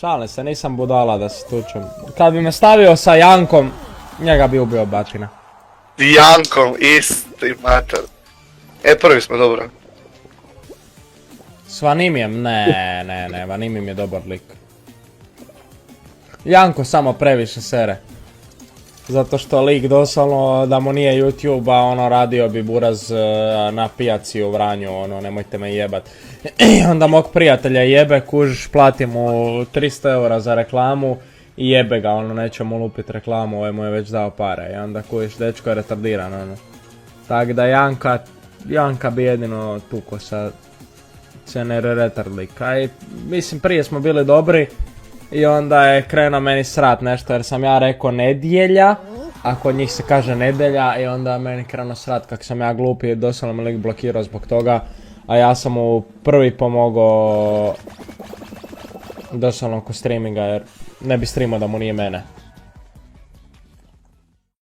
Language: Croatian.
Šalim se, nisam budala da se tučem. Kad bi me stavio sa Jankom, njega bi ubio batina. Jankom, isti mater. Prvi smo, dobro. S Vanimijem? Ne, Vanimim je dobar lik. Janko samo previše sere. Zato što lik doslovno da mu nije YouTube, a ono radio bi buraz na pijaci u Vranju, ono nemojte me jebat. I onda mog prijatelja jebe, kužiš, plati mu 300 eura za reklamu i jebe ga, ono neće mu lupit reklamu, ovaj mu je već dao pare. I onda kužiš, dečko je retardiran, ono. Tak da Janka bi jedino tuko sa CNR retard lika. I mislim prije smo bili dobri. I onda je krenuo meni srat nešto jer sam ja rekao nedjelja, a kod njih se kaže nedelja i onda meni krenuo srat kak sam ja glupi i doslovno me lik blokirao zbog toga, a ja sam mu prvi pomogao doslovno oko streaminga jer ne bi streamao da mu nije mene.